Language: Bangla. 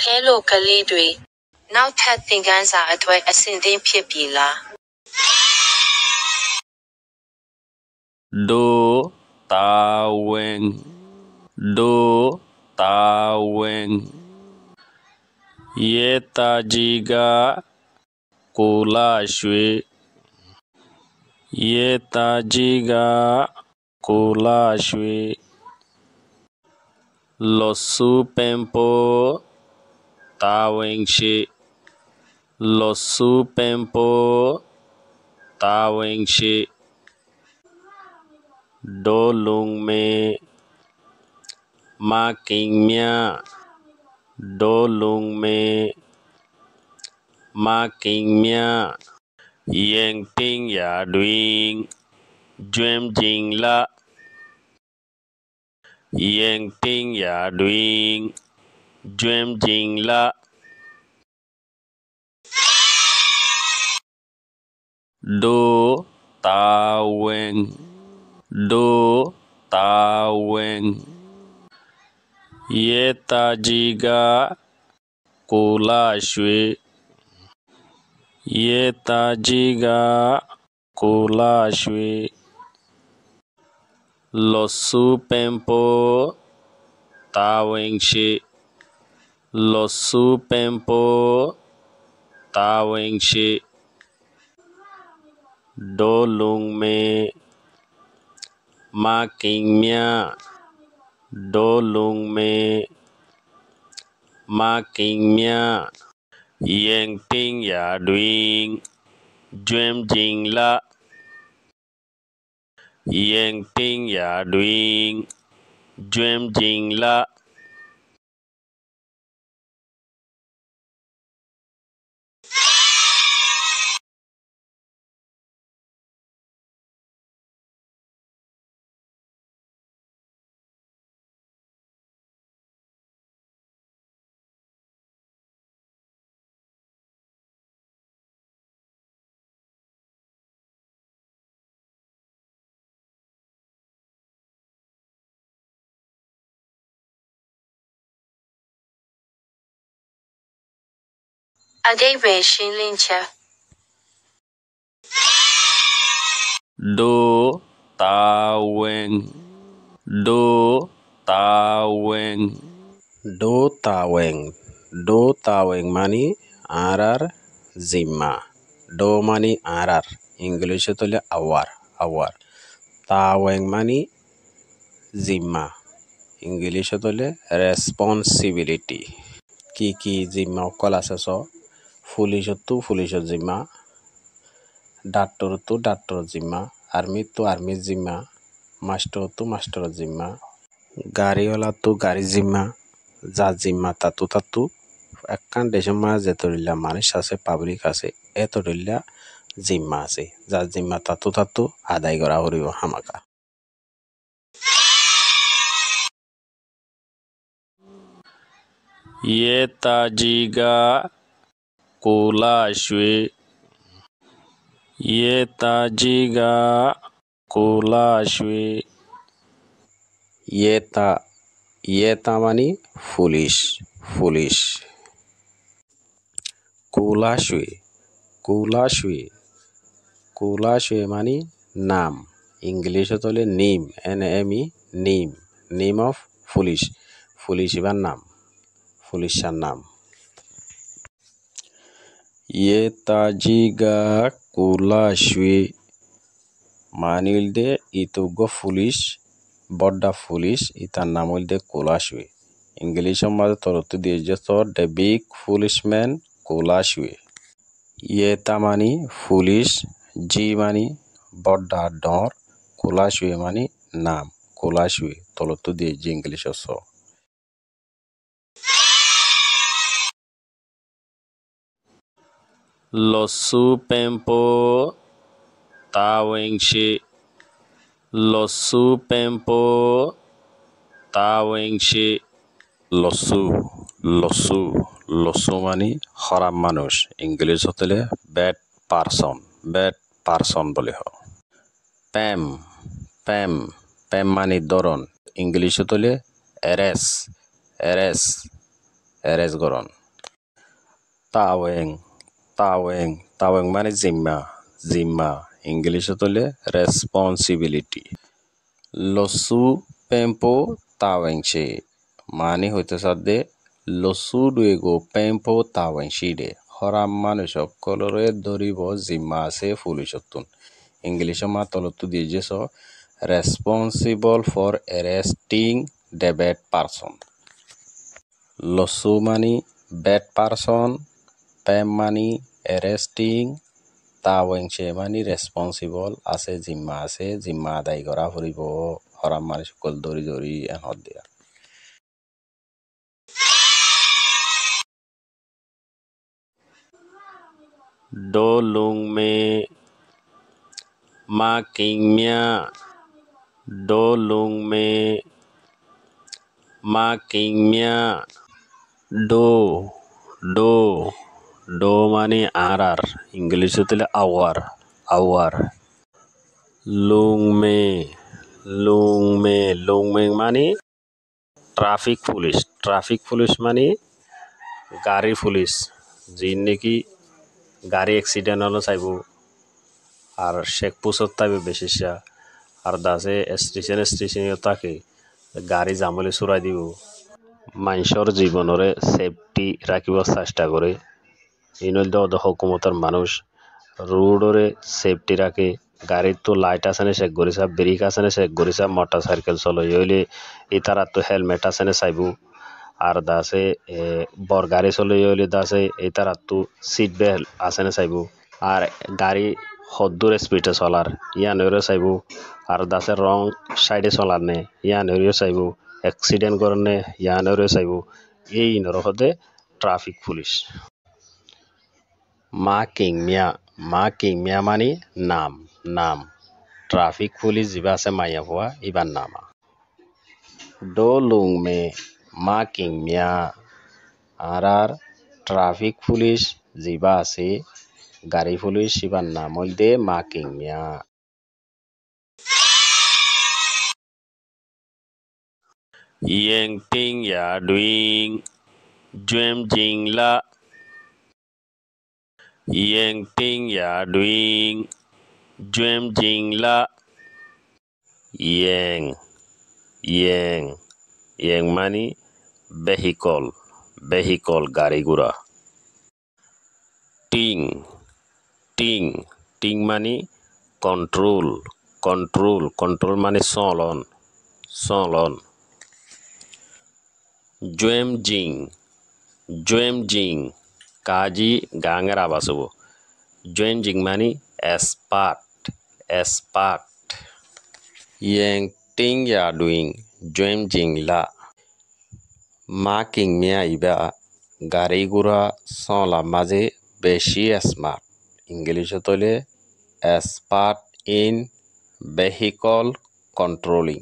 Hello ကလေးတွေနောက်ထပ်သင်ခန်းစာအတွက်အဆင်သင့်ဖြစ်ပြီလား Do Tawen Do Tawen Yetajiga Kulashwe Yetajiga Kulashwe Losu Pempo Tawengshe Losu Pempo Tawengshe Dolung me Making mia Dolung me Making mia Yang ping ya doing Dream jing la Yang ping ya doing Dream jing la Do Tawen Do Tawen Yetajiga Kulashwe Yetajiga Kulashwe Losu Pempo Tawengshe Losu Pempo Tawengshe Dolung me Making mia Dolung me Making mia Yang ping ya doing Dream jing la Yang ping ya doing Dream jing la Adebe Shilincha Do Tawen Do Tawen Do Taweng Do Taweng mani arar zimma Do mani arar English tole awar Taweng mani zimma English tole responsibility কি জিম্মা অকল আছে চ পুলিশত জিম্মা ডাক্তর জিম্মা আর্মির জিম্মা মাস্টার জিম্মা গাড়ি জিম্মা যা জিম্মা তাতু একখান দেশের মাঝে যেতরিল্লা মানুষ আছে পাবলিক আছে এতরিল্লা জিম্মা আছে যা জিম্মা তাতু আদায় করা হরিব হামাকা Yetajiga Kulashwe Yetajiga Kulashwe Yeta mani foolish Kulashwe mani নাম English তলে name name of foolish ইবার নাম পুলিশের নাম Yetajiga Kulashwe মানিলদে ইতুগো পুলিশ বড্ডা পুলিশ ইতার নাম হইলদে Kulashwe ইংলিশের মাঝে তরত্ব দিয়েছে the big policeman Kulashwe Yeta মানি পুলিশ জি মানি বড্ডা ডর Kulashwe মানি নাম Kulashwe তরত্ব দিয়েছে ইংলিশের স Losu Pempo Tawengshe Losu Pempo Tawengshe Losu mani খারাপ মানুষ ইংলিশ হতেলে ব্যাড পারসন বলে হয় প্যাম মানি ধরন ইংলিশ হতেলে এরেস এরেজ গরন। তাওয়েং তাওয়েং তাওয়েং মানে জিম্মা জিম্মা ইংলিশত হলে রেসপন্সিবিলিটি। লসু পেম্পো তাওয়েংশে মানে হইতে সাদে লসু ডুয়েগো পেম্পো তাওয়েংশিডে হরাম মানুষ সকলরে ধরিব জিম্মা আছে পুলিশতুন। ইংলিশ মাতলতো দিয়েছ responsible for arresting the bad person. লসু মানি ব্যাড পারসন, পেম মানি অ্যারেস্টিং, তাওয়েংশে মানি রেসপন্সিবল আছে জিম্মা আদায় করা ফুরিব হরাম মানুষ সকল ধরি ধরি এনহত দিয়া। ডো লুং মে মা কিং মিয়া ডো লুং মে মা কিং মিয়া। ডো ডো ডো মানে আর ইংলিশে দিলে আওয়ার আওয়ার। লুং মে লুং মে লুং মে মানে ট্রাফিক পুলিশ মানে গাড়ি পুলিশ যি নাকি গাড়ি অ্যাক্সিডেন্ট হলো চাইব আর শেখ পুষত তাইবে বেশিসা আর দাসে স্টেশন তাকে গাড়ি জামলে চুরাই দিব মানুষের জীবনরে সেফটি রাখিবার চেষ্টা করে। ইনদ্য হকুমতের মানুষ রোডরে সেফটি রাখে। গাড়ির তো লাইট আছে না চেক করিছা, ব্রেক আছে না চেক করিছা, মোটর সাইকেল চলে হইলে ইতারা তো হেলমেট আছে না চাইব আর দাসে বর গাড়ি চলে হইলে দাসে ইতারা তো সিট বেল্ট আছে না চাইব আর গাড়ি সদ্দুর স্পিডে চলার ইয়ানরে চাইব আর দাসে রং সাইডে চলার নে ইয়ানরে চাইব অ্যাক্সিডেন্ট করনে ইয়ানরে চাইব। এই নরহদে ট্রাফিক পুলিশ। মা কিং মিয়া মানে নাম ট্রাফিক পুলিশ যিবা আছে মাইয়া ভুয়া ইবার নামা। ডো লুং মে মা কিং মিয়া আর ট্রাফিক পুলিশ যিবা আছে গাড়ি পুলিশ ইবার নাম হইল মা কিং মিয়া। ইয়েং টিং ইয়া ডুইং জুয়েম জিং লা ইয়েং টিং ইয়া ডুইং জুয়েম জিং লা। ইয়েং ইয়েং মানে ভেহিকল গাড়ি ঘোড়া। টিং মানে কন্ট্রোল মানে চলন। জুয়েম জিং কাজি গাঙের আবাস হব। জুয়েম জিং মানে এসপার্ট। ইয়েং টিং ইয়া ডুইং জুয়েম জিং লা মা কিং মিয়া ইবা গাড়ি ঘোড়া চলা মাঝে বেশি স্মার্ট। ইংলিশত হলে এক্সপার্ট ইন ভেহিকল কন্ট্রোলিং।